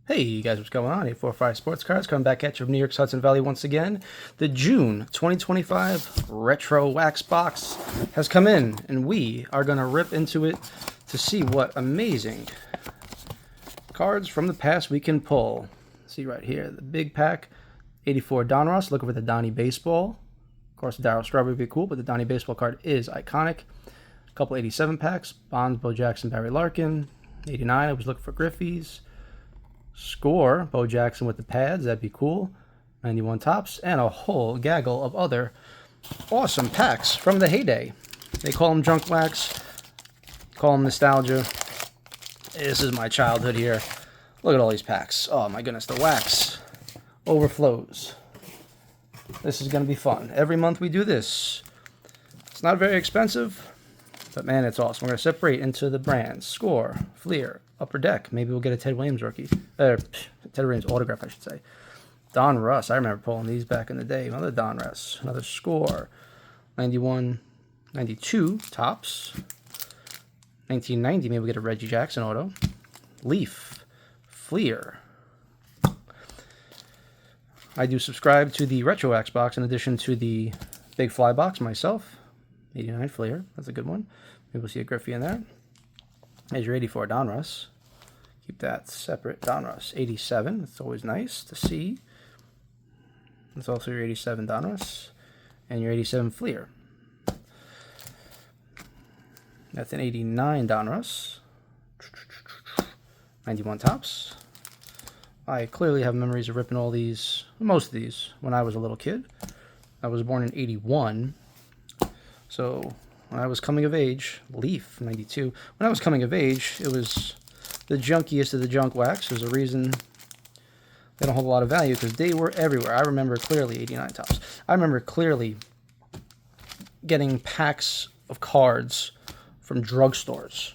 Hey, you guys, what's going on? 845 Sportscards coming back at you from New York's Hudson Valley once again. The June 2025 Retrowax Box has come in, and we are going to rip into it to see what amazing cards from the past we can pull. See right here, the big pack, 84 Donruss, looking for the Donnie Baseball. Of course, the Darryl Strawberry would be cool, but the Donnie Baseball card is iconic. A couple 87 packs, Bonds, Bo Jackson, Barry Larkin. 89, I was looking for Griffey's. Score, Bo Jackson with the pads, that'd be cool. 91 tops, and a whole gaggle of other awesome packs from the heyday. They call them junk wax, call them nostalgia. This is my childhood here. Look at all these packs. Oh my goodness, the wax overflows. This is going to be fun. Every month we do this. It's not very expensive, but man, it's awesome. We're going to separate into the brands. Score, Fleer, Upper Deck. Maybe we'll get a Ted Williams rookie. Ted Williams autograph, I should say. Donruss. I remember pulling these back in the day. Another Donruss. Another Score. 91, 92 tops. 1990, maybe we'll get a Reggie Jackson auto. Leaf. Fleer. I do subscribe to the Retrowax box in addition to the Big Fly box myself. 89 Fleer. That's a good one. Maybe we'll see a Griffey in there. There's your 84 Donruss. Keep that separate. Donruss 87. It's always nice to see. It's also your 87 Donruss and your 87 Fleer. That's an 89 Donruss. 91 tops. I clearly have memories of ripping all these, most of these, when I was a little kid. I was born in 81. So when I was coming of age, Leaf 92. When I was coming of age, it was the junkiest of the junk wax. There's a reason they don't hold a lot of value because they were everywhere. I remember clearly 89 tops. I remember clearly getting packs of cards from drugstores.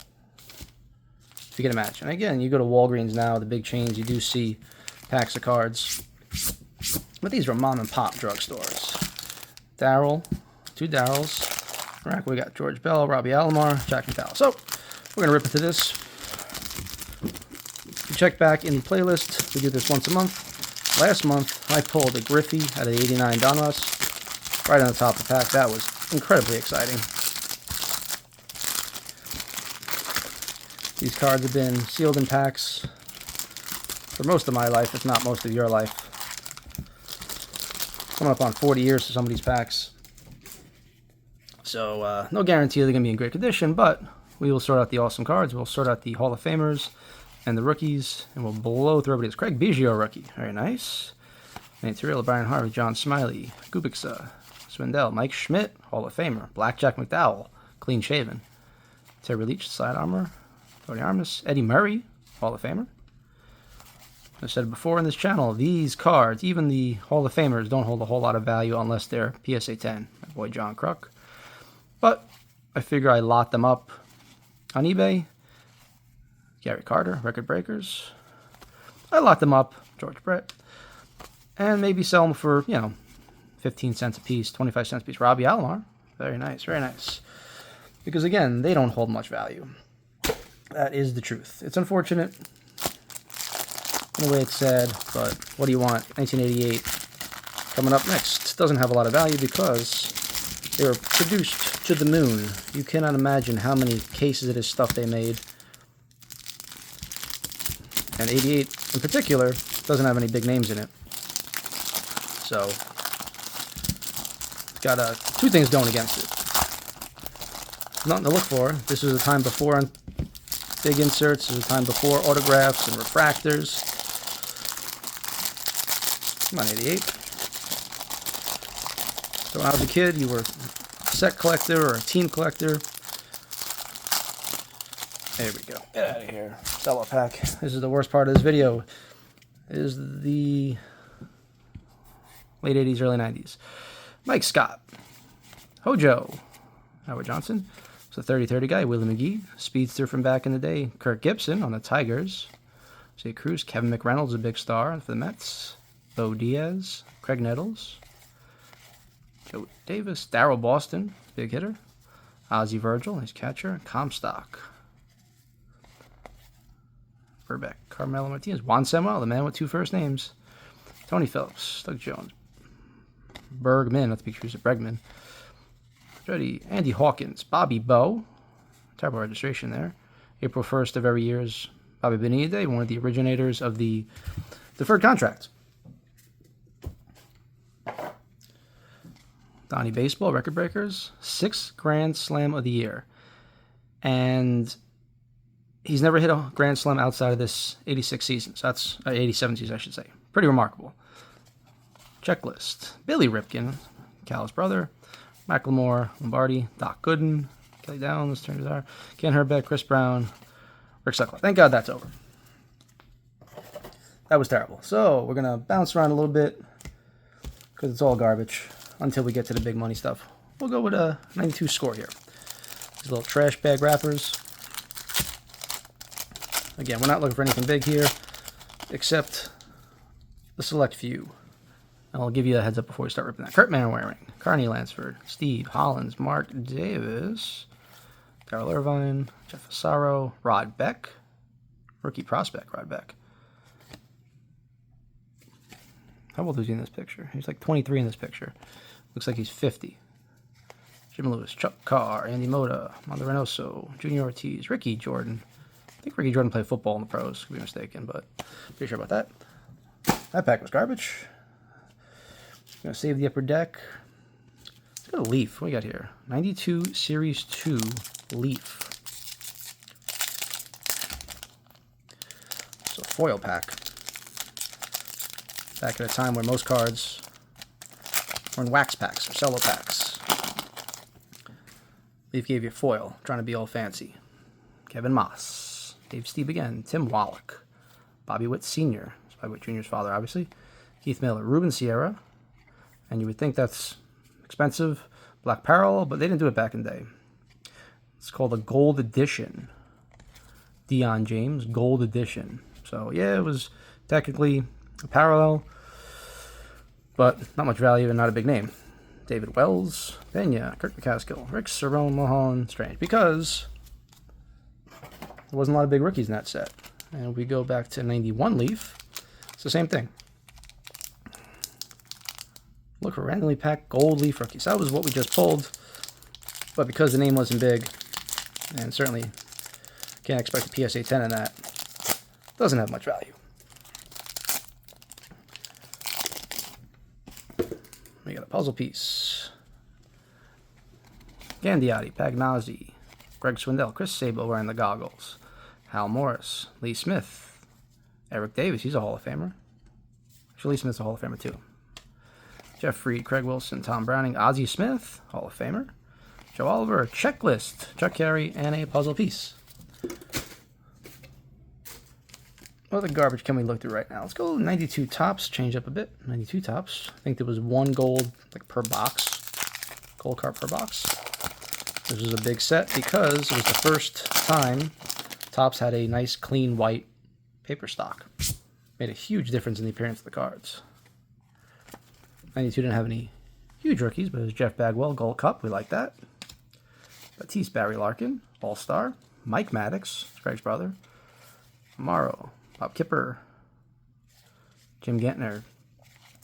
If you can imagine. Again, you go to Walgreens now, the big chains, you do see packs of cards. But these were mom and pop drugstores. Darryl, two Darryls. We got George Bell, Robbie Alomar, Jack McDowell. So, we're going to rip into this. If you check back in the playlist, we do this once a month. Last month, I pulled a Griffey out of the 89 Donruss right on the top of the pack. That was incredibly exciting. These cards have been sealed in packs for most of my life, if not most of your life. Coming up on 40 years for some of these packs. So, no guarantee they're going to be in great condition, but we will sort out the awesome cards. We'll sort out the Hall of Famers and the rookies, and we'll blow through everybody's. Craig Biggio rookie. Very nice. Nate Terrill, Brian Harvey, John Smiley, Kubica, Swindell, Mike Schmidt, Hall of Famer, Blackjack McDowell, clean shaven. Terry Leach, side armor. Tony Armas, Eddie Murray, Hall of Famer. I've said it before in this channel, these cards, even the Hall of Famers, don't hold a whole lot of value unless they're PSA 10. My boy John Kruk. But I figure I lot them up on eBay. Gary Carter, Record Breakers. I lot them up, George Brett. And maybe sell them for, 15 cents a piece, 25 cents a piece. Robbie Alomar. Very nice, very nice. Because again, they don't hold much value. That is the truth. It's unfortunate in the way it's said, but what do you want? 1988 coming up next. Doesn't have a lot of value because they were produced to the moon. You cannot imagine how many cases of this stuff they made. And 88 in particular doesn't have any big names in it. So, it's got two things going against it. Nothing to look for. This was a time before big inserts. This was a time before autographs and refractors. Come on, 88. So when I was a kid, you were a set collector or a team collector. There we go. Get out of here. Sell pack. This is the worst part of this video. Is the late 80s, early 90s. Mike Scott. Hojo. Howard Johnson. It's a 30-30 guy. Willie McGee. Speedster from back in the day. Kirk Gibson on the Tigers. Jay Cruz. Kevin McReynolds, a big star for the Mets. Bo Diaz. Craig Nettles. Joe Davis. Darryl Boston, big hitter. Ozzie Virgil, his catcher. Comstock. Herbeck, Carmelo Martinez, Juan Samuel, the man with 2 first names, Tony Phillips, Doug Jones, Bergman, not to be confused with Bregman, Ready, Andy Hawkins, Bobby Bowe, terrible registration there, April 1st of every year is Bobby Bonilla, one of the originators of the deferred contract. Donnie Baseball, Record Breakers, 6th Grand Slam of the year. And he's never hit a Grand Slam outside of this 86 season. So that's 87 season, I should say. Pretty remarkable. Checklist. Billy Ripken, Cal's brother, Macklemore, Lombardi, Doc Gooden, Kelly Downs, Turner Czar, Ken Herbeck, Chris Brown, Rick Suckler. Thank God that's over. That was terrible. So we're going to bounce around a little bit because it's all garbage until we get to the big money stuff. We'll go with a 92 score here. These little trash bag wrappers. Again, we're not looking for anything big here except the select few. And I'll give you a heads up before we start ripping that. Kurt Manwaring, Carney Lansford, Steve Hollins, Mark Davis, Darrell Irvine, Jeff Asaro, Rod Beck, rookie prospect Rod Beck. How old is he in this picture? He's like 23 in this picture. Looks like he's 50. Jim Lewis, Chuck Carr, Andy Moda, Mondo Reynoso, Junior Ortiz, Ricky Jordan. I think Ricky Jordan played football in the pros. Could be mistaken, but pretty sure about that. That pack was garbage. Gonna save the upper deck. Let's go to Leaf. What do we got here? 92 Series 2 Leaf. So foil pack. Back at a time where most cards were in wax packs or cello packs. Leaf gave you foil, trying to be all fancy. Kevin Moss, Dave Steve again, Tim Wallach, Bobby Witt Sr., Bobby Witt Jr.'s father, obviously, Keith Miller, Ruben Sierra, and you would think that's expensive, Black Parallel, but they didn't do it back in the day. It's called a Gold Edition. Deion James, Gold Edition. So, yeah, it was technically a parallel, but not much value and not a big name. David Wells, Pena, Kirk McCaskill, Rick Cerrone, Mulholland, Strange, because there wasn't a lot of big rookies in that set. And we go back to 91 Leaf. It's the same thing. Look for randomly packed gold Leaf rookies. That was what we just pulled, but because the name wasn't big, and certainly can't expect a PSA 10 in that, doesn't have much value. We got a puzzle piece. Gandiotti, Pagnozzi, Greg Swindell, Chris Sabo wearing the goggles, Hal Morris, Lee Smith, Eric Davis, he's a Hall of Famer. Actually, Lee Smith's a Hall of Famer too. Jeff Fried, Craig Wilson, Tom Browning, Ozzie Smith, Hall of Famer. Joe Oliver, Checklist, Chuck Carey, and a puzzle piece. What other garbage can we look through right now? Let's go 92 tops, change up a bit. 92 tops. I think there was one gold like per box. Gold card per box. This was a big set because it was the first time tops had a nice clean white paper stock. Made a huge difference in the appearance of the cards. 92 didn't have any huge rookies, but it was Jeff Bagwell, Gold Cup. We like that. Batiste Barry Larkin, All-Star. Mike Maddox, Greg's brother. Amaro. Bob Kipper, Jim Gantner,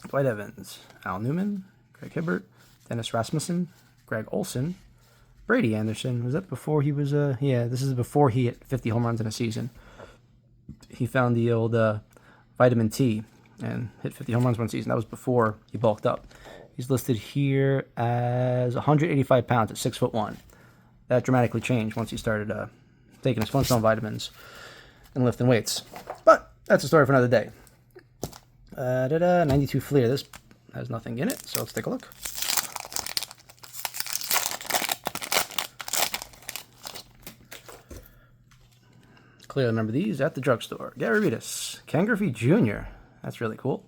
Dwight Evans, Al Newman, Craig Hibbert, Dennis Rasmussen, Greg Olson, Brady Anderson. Was that before he was, yeah, this is before he hit 50 home runs in a season. He found the old vitamin T and hit 50 home runs one season. That was before he bulked up. He's listed here as 185 pounds at 6'1". That dramatically changed once he started taking his Flintstone vitamins and lifting weights. But that's a story for another day. 92 Fleer. This has nothing in it, so let's take a look. Clearly remember these at the drugstore. Gary Reedus, Ken Griffey Jr. That's really cool.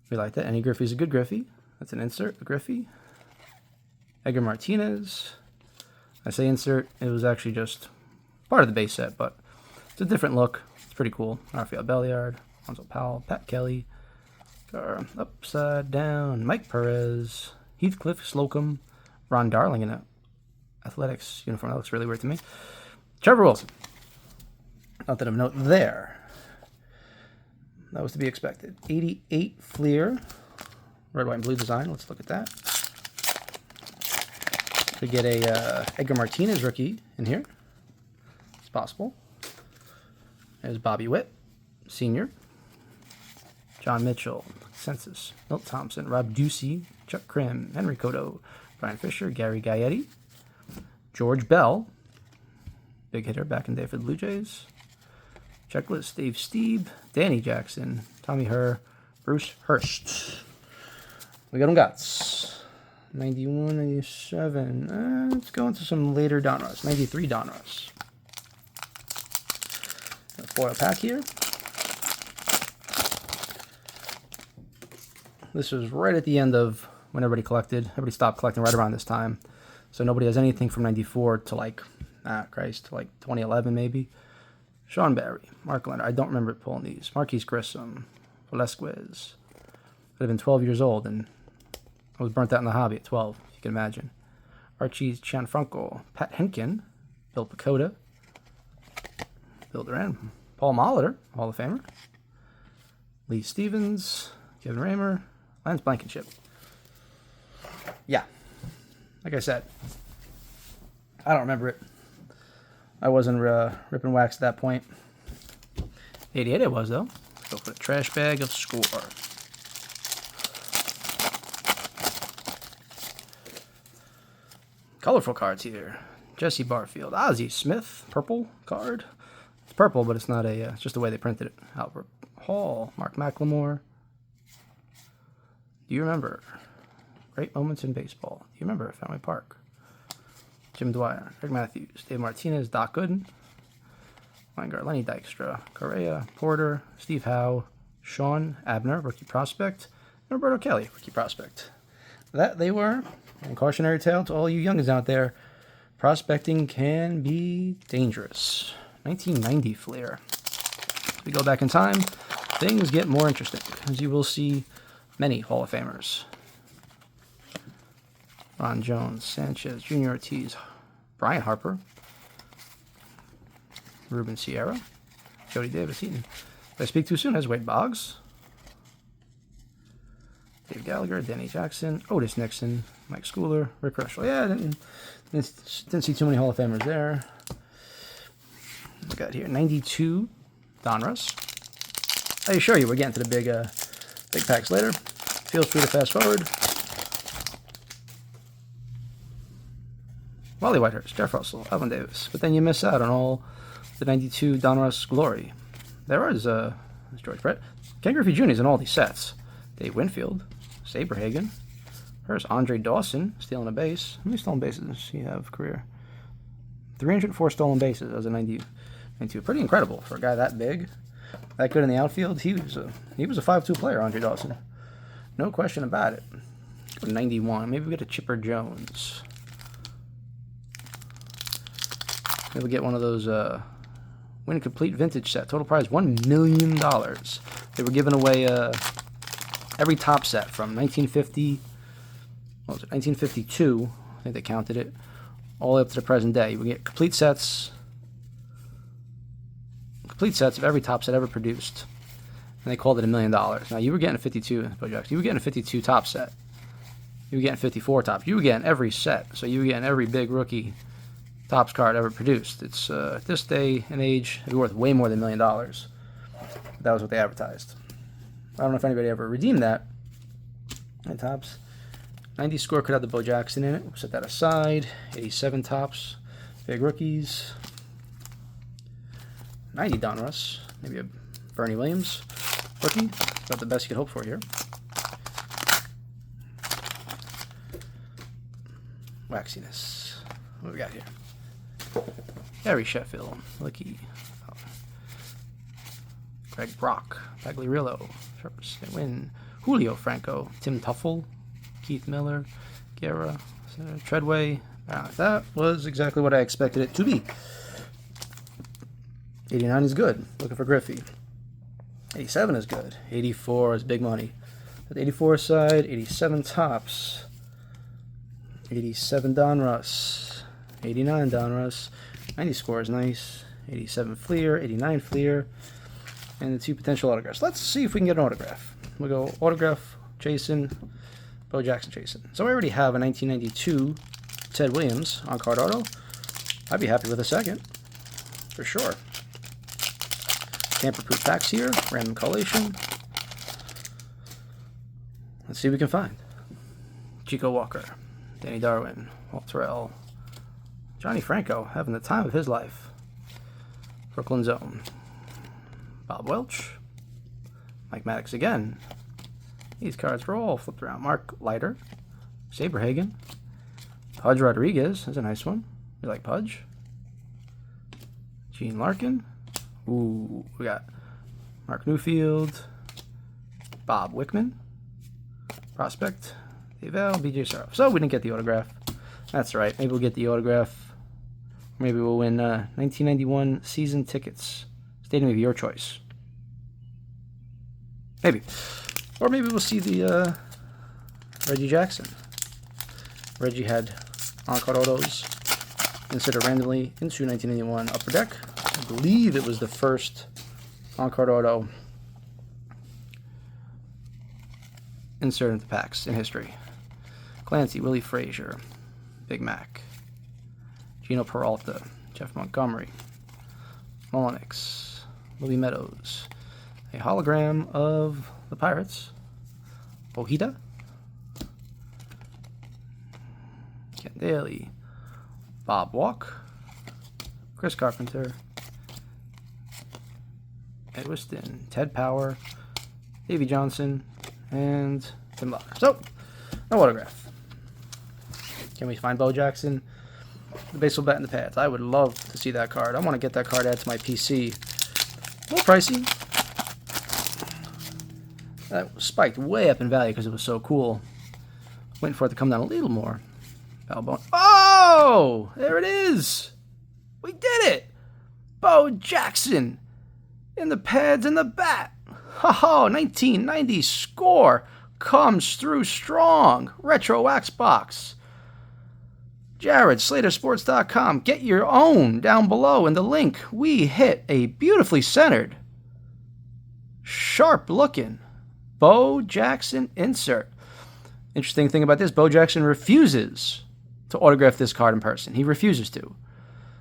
We like that. Any Griffey's a good Griffey. That's an insert, a Griffey. Edgar Martinez. I say insert, it was actually just part of the base set, but it's a different look. It's pretty cool. Rafael Belliard, Alonzo Powell, Pat Kelly, Upside Down, Mike Perez, Heathcliff Slocum, Ron Darling in an athletics uniform. That looks really weird to me. Trevor Wilson. Nothing of note there. That was to be expected. 88 Fleer. Red, white, and blue design. Let's look at that. We get a Edgar Martinez rookie in here. It's possible. There's Bobby Witt, Sr., John Mitchell, Census, Milt Thompson, Rob Ducey, Chuck Krim, Henry Cotto, Brian Fisher, Gary Gaetti, George Bell, big hitter back in the day for the Blue Jays, Checklist, Dave Stieb, Danny Jackson, Tommy Herr, Bruce Hurst. We got them guts. 91, 97. Let's go into some later Donruss. 93 Donruss. A foil pack here. This was right at the end of when everybody collected. Everybody stopped collecting right around this time. So nobody has anything from 94 to like, to like 2011 maybe. Sean Barry, Mark Leonard. I don't remember pulling these. Marquise Grissom, Velasquez. I'd have been 12 years old and I was burnt out in the hobby at 12, if you can imagine. Archie Gianfranco, Pat Henkin, Bill Pecota, Bill Duran, Paul Molitor, Hall of Famer, Lee Stevens, Kevin Raymer, Lance Blankenship. Yeah, like I said, I don't remember it. I wasn't ripping wax at that point. 88 I was, though. Let's go for the trash bag of score. Colorful cards here. Jesse Barfield, Ozzie Smith, purple card. It's purple, but it's not a. It's just the way they printed it. Albert Hall, Mark McLemore. Do you remember great moments in baseball? Do you remember Fenway Park? Jim Dwyer, Greg Matthews, Dave Martinez, Doc Gooden, Weingart, Lenny Dykstra, Correa, Porter, Steve Howe, Sean Abner, rookie prospect, and Roberto Kelly, rookie prospect. That they were. And cautionary tale to all you youngins out there, prospecting can be dangerous. 1990 Fleer. As we go back in time, things get more interesting, as you will see many Hall of Famers. Ron Jones, Sanchez, Junior Ortiz, Brian Harper, Ruben Sierra, Jody Davis Eaton. If I speak too soon, as Wade Boggs, Dave Gallagher, Danny Jackson, Otis Nixon, Mike Schooler, Rick Rushell. Yeah, didn't see too many Hall of Famers there. We got here 92 Donruss. I assure you, we're getting to the big packs later. Feel free to fast forward. Wally Whitehurst, Jeff Russell, Alvin Davis. But then you miss out on all the 92 Donruss glory. There is George Brett. Ken Griffey Jr. is in all these sets. Dave Winfield, Saberhagen. Here's Andre Dawson stealing a base. How many stolen bases does he have career? 304 stolen bases as a 92. Pretty incredible for a guy that big, that good in the outfield. He was a 5'2" player, Andre Dawson. No question about it. Go to 91. Maybe we get a Chipper Jones. Maybe we get one of those win complete vintage set. Total prize $1 million. They were giving away every top set from 1950. What was it? 1952. I think they counted it all the way up to the present day. We get complete sets of every top set ever produced, and they called it $1 million. Now you were getting a 52, Bo Jackson. You were getting a 52 top set. You were getting 54 top. You were getting every set. So you were getting every big rookie Topps card ever produced. It's at this day and age, it'd be worth way more than $1 million. That was what they advertised. I don't know if anybody ever redeemed that at Topps. 90 score could have the Bo Jackson in it. We'll set that aside. 87 Topps, big rookies. 90 Donruss, maybe a Bernie Williams rookie. About the best you could hope for here. Waxiness. What do we got here? Gary Sheffield, Licky, Greg Brock, Pagliarillo, Sharpers, Win, Julio Franco, Tim Tuffle, Keith Miller, Guerra, Treadway. That was exactly what I expected it to be. 89 is good. Looking for Griffey. 87 is good. 84 is big money. At the 84 side, 87 Topps. 87 Donruss. 89 Donruss. 90 score is nice. 87 Fleer, 89 Fleer, and the 2 potential autographs. Let's see if we can get an autograph. We'll go autograph Jason, Bo Jackson Jason. So I already have a 1992 Ted Williams on card auto. I'd be happy with a second, for sure. Tamper-proof packs here, random collation. Let's see what we can find. Chico Walker, Danny Darwin, Walt Terrell, Johnny Franco having the time of his life. Brooklyn Zone, Bob Welch, Mike Maddox again. These cards were all flipped around. Mark Leiter, Saberhagen, Pudge Rodriguez. That's a nice one. You like Pudge? Gene Larkin. Ooh, we got Mark Newfield, Bob Wickman, Prospect, Dave L, BJ Sorrow. So we didn't get the autograph. That's right. Maybe we'll get the autograph. Maybe we'll win 1991 season tickets. Stadium of your choice. Maybe. Or maybe we'll see the Reggie Jackson. Reggie had on-card autos inserted randomly into 1981 Upper Deck. I believe it was the first on-card auto inserted into packs in history. Clancy, Willie Frazier, Big Mac, Gino Peralta, Jeff Montgomery, Mullenix, Louis Meadows, a hologram of the Pirates, Ojeda, Ken Daly, Bob Walk, Chris Carpenter, Ed Whiston, Ted Power, Davey Johnson, and Tim Locker. So, no autograph. Can we find Bo Jackson? The baseball bat in the pads. I would love to see that card. I want to get that card added to my PC. A little pricey. That spiked way up in value because it was so cool. Waiting for it to come down a little more. Oh! There it is! We did it! Bo Jackson! In the pads and the bat. Ha-ha! 1990 score comes through strong. Retrowax Box. Jared, SlaterSports.com. Get your own down below in the link. We hit a beautifully centered, sharp-looking Bo Jackson insert. Interesting thing about this, Bo Jackson refuses to autograph this card in person. He refuses to.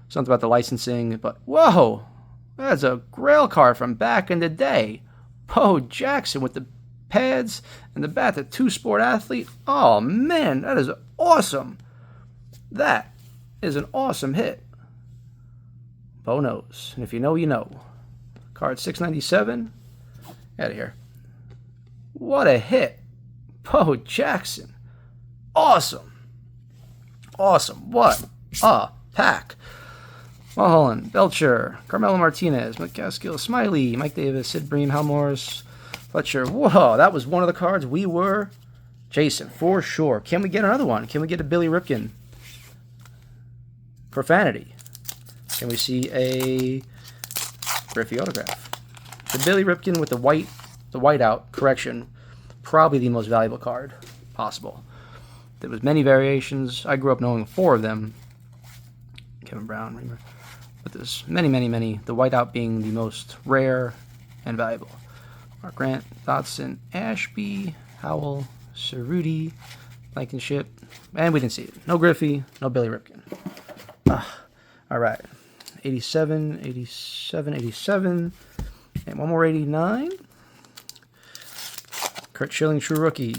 Something about the licensing, but whoa! That's a grail card from back in the day. Bo Jackson with the pads and the bat, the two-sport athlete. Oh, man, that is awesome. That is an awesome hit. Bo knows. And if you know, you know. Card 697. Out of here. What a hit. Bo Jackson. Awesome. Awesome. What a pack. Mulholland, Belcher, Carmelo Martinez, McCaskill, Smiley, Mike Davis, Sid Bream, Hal Morris, Fletcher. Whoa, that was one of the cards we were chasing for sure. Can we get another one? Can we get a Billy Ripken? Profanity. Can we see a Griffey autograph? The Billy Ripken with the white out correction, probably the most valuable card possible. There was many variations. I grew up knowing 4 of them. Kevin Brown, Reamer. But there's many, many, many. The whiteout being the most rare and valuable. Mark Grant, Dodson, Ashby, Howell, Cerruti, Blankenship, and we didn't see it. No Griffey, no Billy Ripken. All right. 87, 87, 87, and one more 89. Kurt Schilling, true rookie.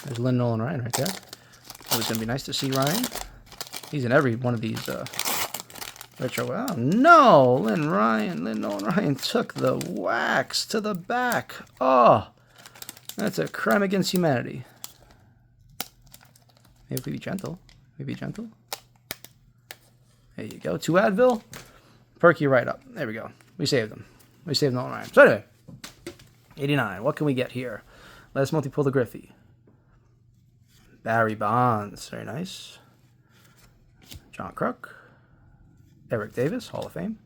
There's Lynn Nolan Ryan right there. It was going to be nice to see Ryan. He's in every one of these retro. Oh, no! Lynn Nolan Ryan took the wax to the back. Oh, that's a crime against humanity. Maybe be gentle. Maybe gentle. There you go. 2 Advil. Perky right up. There we go. We saved them. We saved Nolan Ryan. So anyway, 89. What can we get here? Let's multi-pull the Griffey. Barry Bonds. Very nice. John Kruk. Eric Davis, Hall of Fame.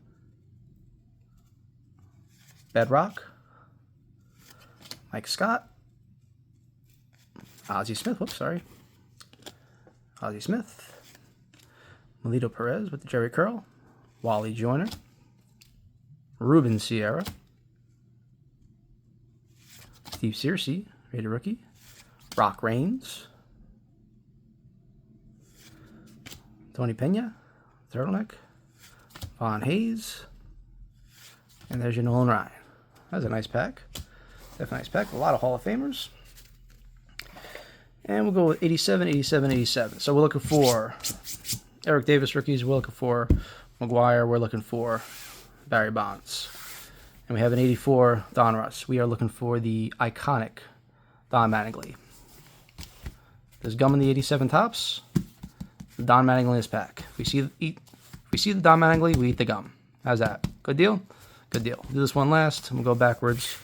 Bedrock. Mike Scott. Ozzie Smith. Whoops, sorry. Ozzie Smith. Melito Perez with the Jerry Curl. Wally Joyner. Ruben Sierra. Steve Searcy, rated rookie. Rock Reigns. Tony Pena, turtleneck. Von Hayes. And there's your Nolan Ryan. That's a nice pack. Definitely a nice pack. A lot of Hall of Famers. And we'll go with 87, 87, 87. So we're looking for Eric Davis rookies. We're looking for McGuire. We're looking for Barry Bonds. And we have an 84 Donruss. We are looking for the iconic Don Mattingly. There's gum in the 87 tops. The Don Mattingly in this pack. If we see the Don Mattingly, we eat the gum. How's that? Good deal? Good deal. Do this one last, and we'll go backwards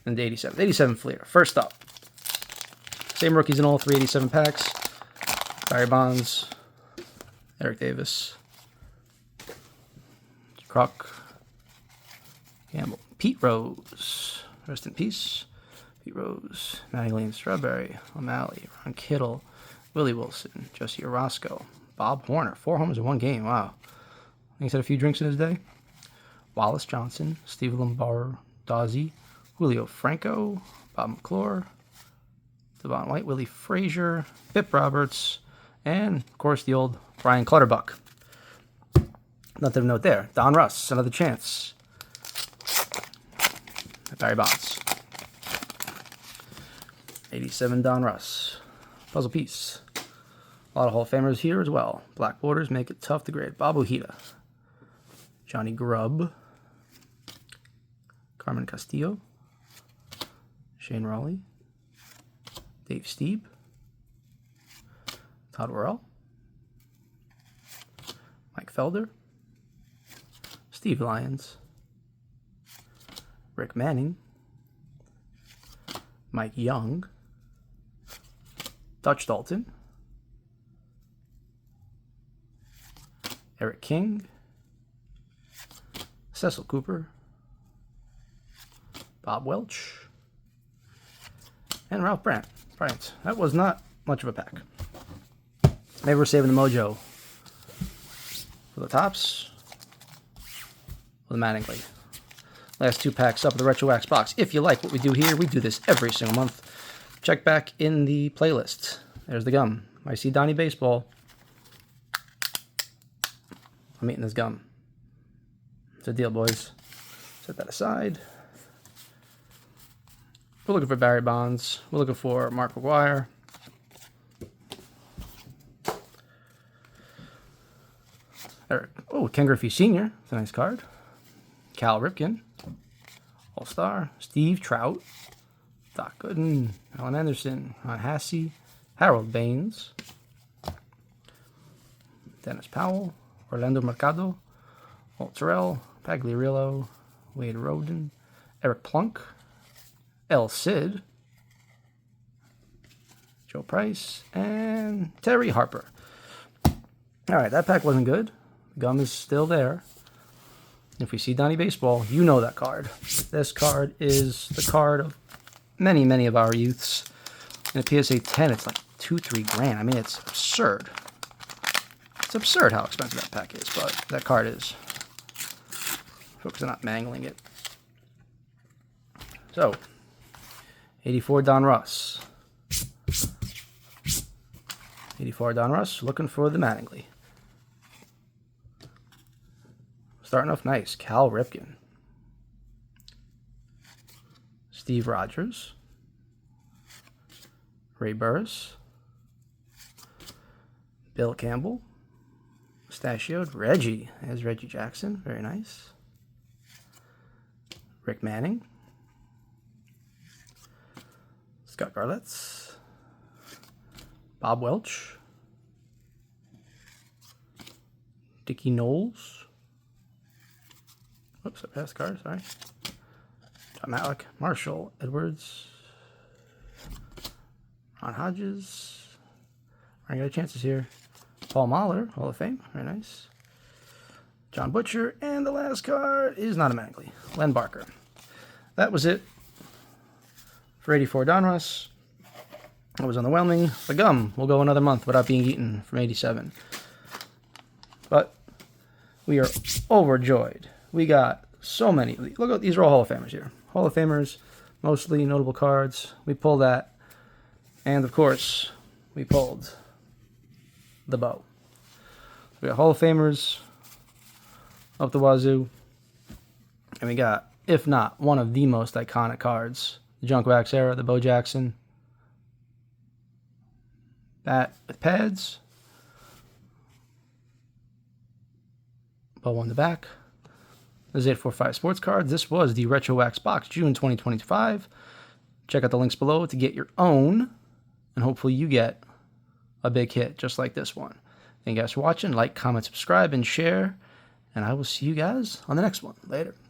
into 87. 87 Fleer. First up. Same rookies in all 387 packs. Barry Bonds. Eric Davis. Kruk. Campbell. Pete Rose. Rest in peace. Pete Rose. Mattingly and Strawberry. O'Malley. Ron Kittle. Willie Wilson. Jesse Orosco. Bob Horner. 4 homers in one game. Wow. I think he's had a few drinks in his day. Wallace Johnson. Steve Lombardozzi. Julio Franco. Bob McClure. Devon White. Willie Frazier. Bip Roberts. And, of course, the old Brian Clutterbuck. Nothing to note there. Donruss. Another chance. Barry Bonds. 87 Donruss. Puzzle piece. A lot of Hall of Famers here as well. Black borders make it tough to grade. Bob Ojeda. Johnny Grubb. Carmen Castillo. Shane Raleigh. Dave Steeb. Todd Worrell. Mike Felder. Steve Lyons. Rick Manning. Mike Young. Dutch Dalton. Eric King. Cecil Cooper. Bob Welch. And Ralph Bryant. That was not much of a pack. Maybe we're saving the mojo for the tops or the Mattingly. Last 2 packs up of the Retrowax box. If you like what we do here, we do this every single month. Check back in the playlist. There's the gum. I see Donnie Baseball. I'm eating this gum. It's a deal, boys. Set that aside. We're looking for Barry Bonds. We're looking for Mark McGuire. Eric. Oh, Ken Griffey Sr. It's a nice card. Cal Ripken. All-Star. Steve Trout. Doc Gooden. Alan Anderson. Ron Hassey. Harold Baines. Dennis Powell. Orlando Mercado. Walt Terrell. Pagliarillo. Wade Roden. Eric Plunk. El Cid. Joe Price. And Terry Harper. Alright, that pack wasn't good. The gum is still there. If we see Donnie Baseball, you know that card. This card is the card of many, many of our youths. In a PSA 10, it's like 2-3 grand. I mean, it's absurd. It's absurd how expensive that pack is, but that card is. Folks are not mangling it. So, 84 Donruss. 84 Donruss, looking for the Mattingly. Starting off nice. Cal Ripken. Steve Rogers. Ray Burris. Bill Campbell. Mustachioed. Reggie. There's Reggie Jackson. Very nice. Rick Manning. Scott Garletts. Bob Welch. Dickie Knowles. Oops, I passed card, sorry. John Matlack. Marshall Edwards. Ron Hodges. I got chances here. Paul Mahler, Hall of Fame. Very nice. John Butcher. And the last card is not a Mattingly. Len Barker. That was it for 84 Donruss. It was underwhelming. The gum will go another month without being eaten from 87. But we are overjoyed. We got So many. Look at these are all Hall of Famers here. Hall of Famers, mostly notable cards. We pulled that. And of course, we pulled the bow. We got Hall of Famers up the wazoo. And we got, if not, one of the most iconic cards. The Junk Wax era, the Bo Jackson. That with pads. Bow on the back. There's 845 Sports Cards. This was the Retrowax Box, June 2025. Check out the links below to get your own. And hopefully you get a big hit just like this one. Thank you guys for watching. Like, comment, subscribe, and share. And I will see you guys on the next one. Later.